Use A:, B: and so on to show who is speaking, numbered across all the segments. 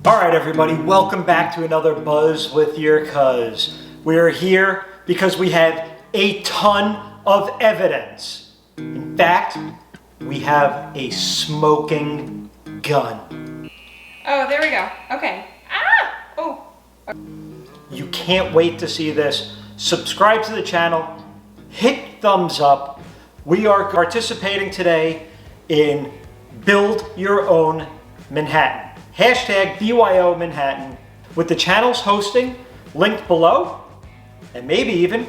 A: Alright everybody, welcome back to another Buzz with your cuz. We're here because we have a ton of evidence. In fact, we have a smoking gun.
B: Oh, there we go. Okay. Ah! Oh.
A: You can't wait to see this. Subscribe to the channel, hit thumbs up. We are participating today in Build Your Own Manhattan. Hashtag BYO Manhattan, with the channel's hosting linked below and maybe even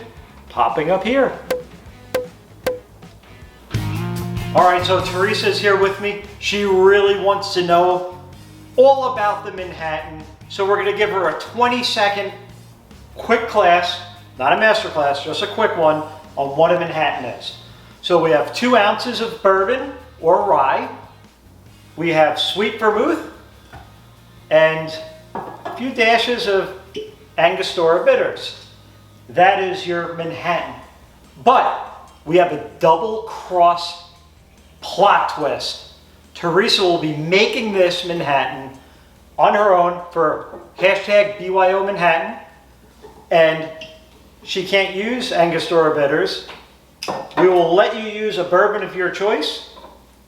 A: popping up here. All right, so Theresa is here with me. She really wants to know all about the Manhattan. So we're gonna give her a 20-second quick class, not a master class, just a quick one on what a Manhattan is. So we have 2 ounces of bourbon or rye. We have sweet vermouth, and a few dashes of Angostura bitters. That is your Manhattan. But we have a double cross plot twist. Theresa will be making this Manhattan on her own for hashtag BYO Manhattan, and she can't use Angostura bitters. We will let you use a bourbon of your choice,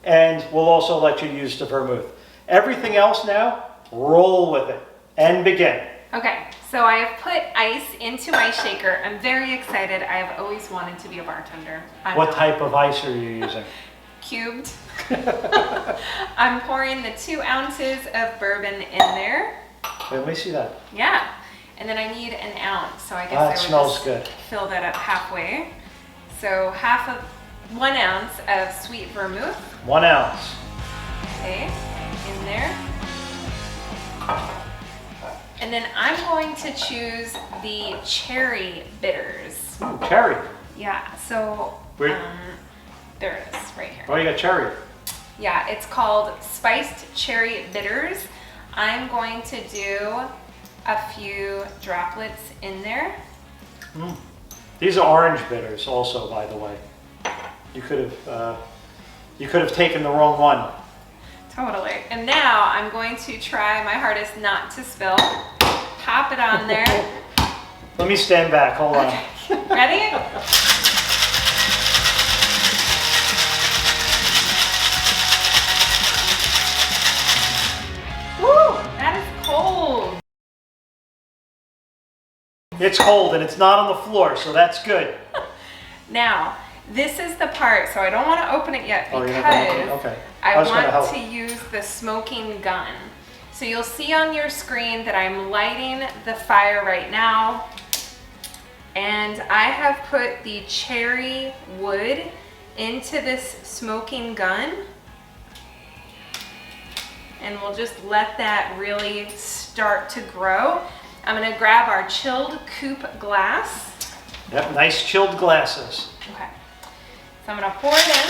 A: and we'll also let you use the vermouth. Everything else now, roll with it and begin.
B: Okay, so I have put ice into my shaker. I'm very excited. I have always wanted to be a bartender.
A: What type of ice are you using?
B: Cubed. I'm pouring the 2 ounces of bourbon in there.
A: Wait, let me see that.
B: Yeah, and then I need an ounce, so I guess
A: That
B: I would
A: smells
B: just
A: good.
B: fill that up halfway. So 1 ounce of sweet vermouth.
A: 1 ounce.
B: Okay, in there. And then I'm going to choose the cherry bitters.
A: Ooh, cherry.
B: Yeah, so there it is, right here.
A: Oh, you got cherry.
B: Yeah, it's called spiced cherry bitters. I'm going to do a few droplets in there.
A: These are orange bitters also, by the way. You could have taken the wrong one.
B: Totally. And now I'm going to try my hardest not to spill. Pop it on there.
A: Let me stand back, hold on.
B: Okay. Ready? Woo! That is cold.
A: It's cold and it's not on the floor, so that's good.
B: Now, this is the part, so I don't want to open it yet because
A: okay.
B: I want to use the smoking gun. So you'll see on your screen that I'm lighting the fire right now, and I have put the cherry wood into this smoking gun, and we'll just let that really start to grow. I'm going to grab our chilled coupe glass.
A: Yep, nice chilled glasses.
B: Okay. So I'm gonna pour it in.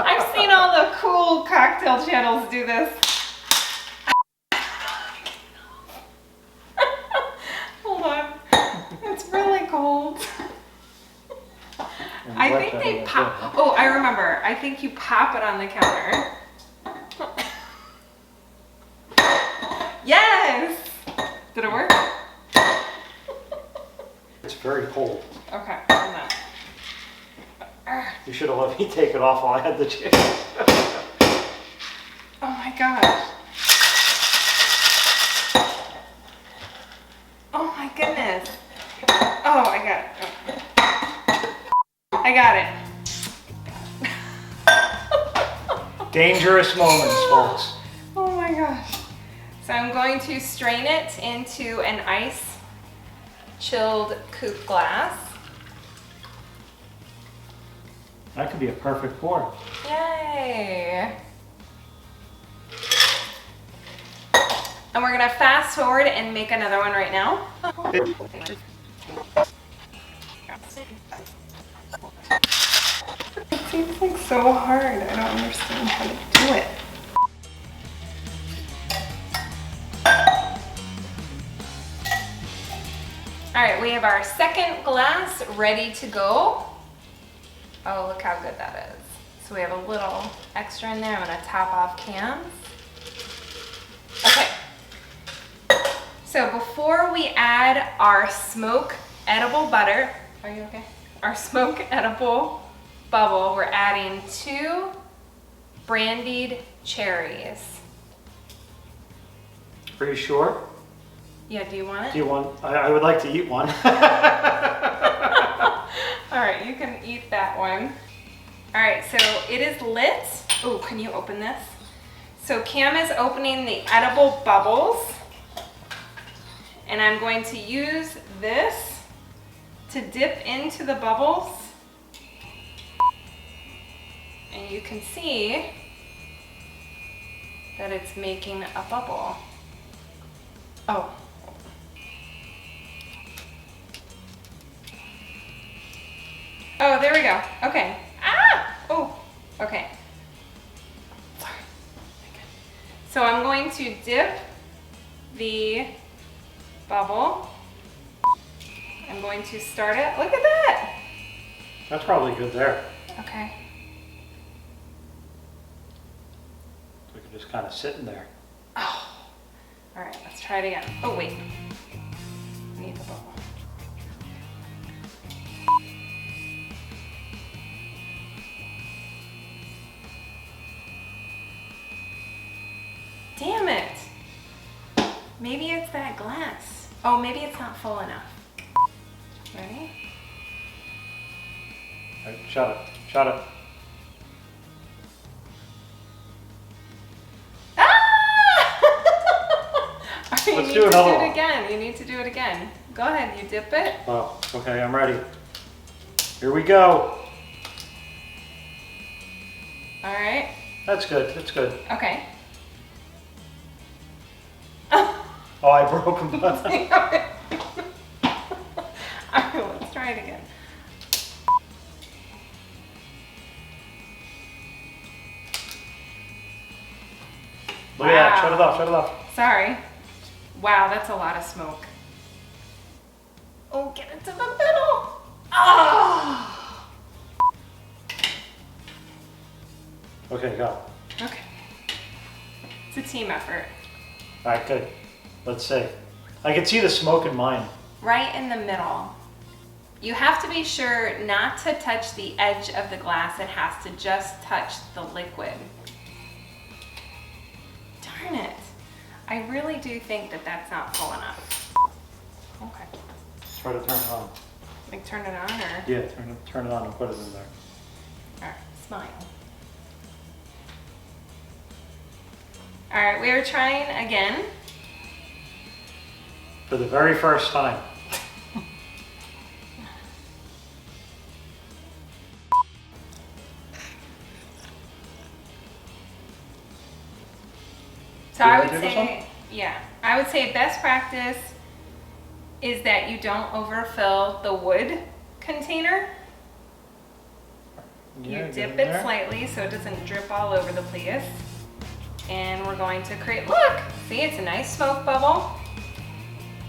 B: I've seen all the cool cocktail channels do this. Hold on. It's really cold. I think they pop. Oh, I remember. I think you pop it on the counter. Yes! Did it work?
A: It's very cold.
B: Okay, I'm not.
A: You should have let me take it off while I had the chance.
B: Oh my gosh. Oh my goodness. Oh, I got it. Oh. I got it.
A: Dangerous moments, folks.
B: Oh my gosh. So I'm going to strain it into an ice chilled coupe glass.
A: That could be a perfect pour.
B: Yay! And we're gonna fast forward and make another one right now. It seems like so hard. I don't understand how to do it. All right, we have our second glass ready to go. Oh, look how good that is. So we have a little extra in there. I'm gonna top off Cam's. Okay. So before we add our smoke edible butter, are you okay? Our smoke edible bubble, we're adding 2 brandied cherries.
A: Are you sure?
B: Yeah, do you want it?
A: Do you want? I would like to eat one.
B: All right, you can eat that one. All right, so it is lit. Oh, can you open this? So Cam is opening the edible bubbles. And I'm going to use this to dip into the bubbles. And you can see that it's making a bubble. Oh. Oh, there we go. Okay. Ah! Oh, okay. Sorry. So I'm going to dip the bubble. I'm going to start it. Look at that.
A: That's probably good there.
B: Okay.
A: We can just kind of sit in there.
B: Oh. All right, let's try it again. Oh, wait. I need the bubble. Damn it. Maybe it's that glass. Oh, maybe it's not full enough. Ready?
A: All right, shut it. Shut it.
B: Let's
A: do another one.
B: You need to do it again. You need to do it again. Go ahead, you dip it.
A: Oh, okay, I'm ready. Here we go.
B: All right.
A: That's good, that's good.
B: Okay.
A: Oh, I broke them.
B: All right, let's try it again.
A: Look at that, shut it off, shut it off.
B: Sorry. Wow, that's a lot of smoke. Oh, get it to the middle. Oh!
A: Okay, go.
B: Okay. It's a team effort.
A: All right, good. Let's see. I can see the smoke in mine.
B: Right in the middle. You have to be sure not to touch the edge of the glass. It has to just touch the liquid. Darn it. I really do think that that's not full enough. Okay.
A: Try to turn it on.
B: Like turn it on or?
A: Yeah, turn it on and put it in there.
B: All right, smile. All right, we are trying again.
A: For the very first time.
B: So I would say, yeah, I would say best practice is that you don't overfill the wood container.
A: Yeah,
B: You dip it slightly so it doesn't drip all over the place. And we're going to create, look, see, it's a nice smoke bubble.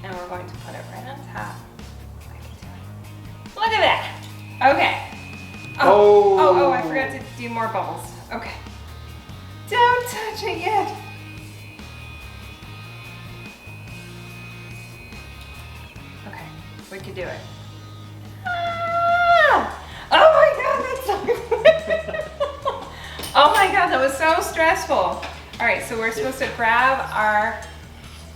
B: And we're going to put it right on top. Look at that. Okay. Oh, I forgot to do more bubbles. Okay. Don't touch it yet. Okay, we could do it. Ah! Oh my God, that's so Oh my God, that was so stressful. All right, so we're supposed to grab our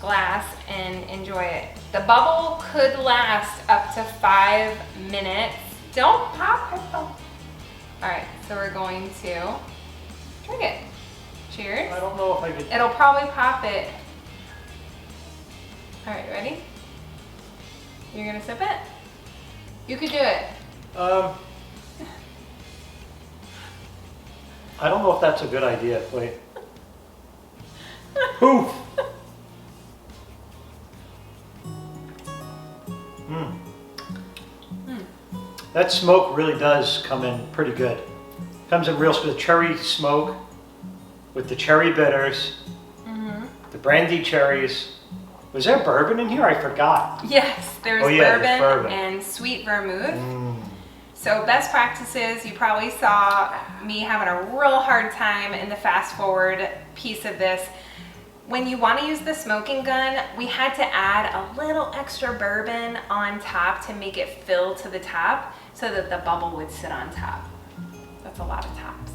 B: glass and enjoy it. The bubble could last up to 5 minutes. Don't pop it though. All right, so we're going to drink it. Cheers.
A: I don't know if I could.
B: It'll probably pop it. All right, ready? You're gonna sip it? You could do it.
A: I don't know if that's a good idea. Wait. Poof! That smoke really does come in pretty good. Comes in real smooth. Cherry smoke with the cherry bitters, the brandy cherries. Was there bourbon in here? I forgot.
B: Yes, there's bourbon and sweet vermouth. So best practices, you probably saw me having a real hard time in the fast forward piece of this. When you want to use the smoking gun, we had to add a little extra bourbon on top to make it fill to the top so that the bubble would sit on top. That's a lot of tops.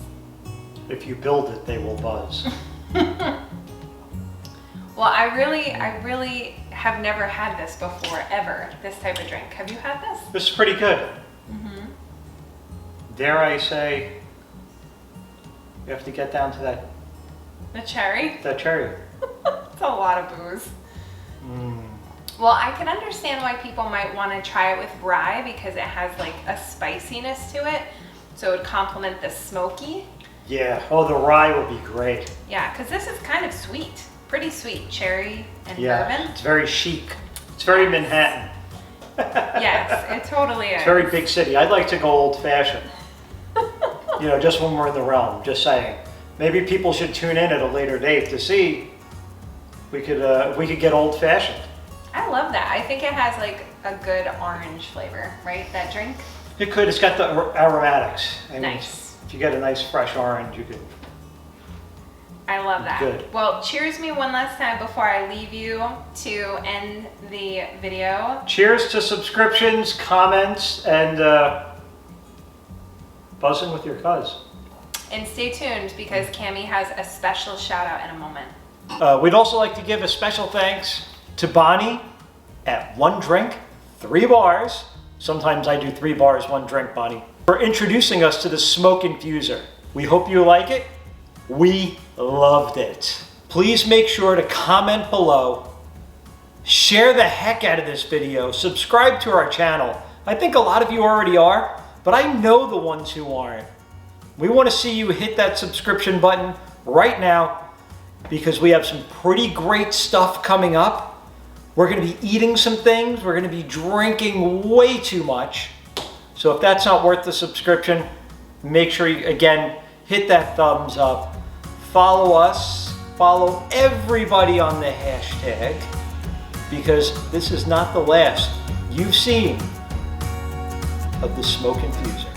A: If you build it, they will buzz.
B: Well, I really have never had this before, ever, this type of drink. Have you had this?
A: This is pretty good. Dare I say, you have to get down to that.
B: The cherry?
A: That cherry.
B: It's a lot of booze. Well, I can understand why people might want to try it with rye because it has like a spiciness to it. So it would complement the smoky.
A: Yeah, oh, the rye would be great.
B: Yeah, because this is kind of sweet. Pretty sweet. Cherry and bourbon.
A: It's very chic. It's very Manhattan.
B: Yes, it totally is.
A: It's very big city. I'd like to go old fashioned. You know, just when we're in the realm, just saying. Maybe people should tune in at a later date to see if we could get old fashioned.
B: I love that. I think it has like a good orange flavor, right? That drink?
A: It could. It's got the aromatics. I mean,
B: Nice.
A: If you get a nice fresh orange, you could.
B: I love that.
A: Good.
B: Well, cheers me one last time before I leave you to end the video.
A: Cheers to subscriptions, comments, and buzzing with your cuz.
B: And stay tuned because Cammie has a special shout out in a moment.
A: We'd also like to give a special thanks to Bonnie at 1 Drink, 3 Bars. Sometimes I do 3 bars, 1 drink, Bonnie, for introducing us to the Smoke Infuser. We hope you like it. We loved it. Please make sure to comment below, share the heck out of this video, subscribe to our channel. I think a lot of you already are, but I know the ones who aren't. We want to see you hit that subscription button right now because we have some pretty great stuff coming up. We're going to be eating some things. We're going to be drinking way too much. So if that's not worth the subscription, make sure you, again, hit that thumbs up. Follow us, follow everybody on the hashtag, because this is not the last you've seen of the Smoke Infuser.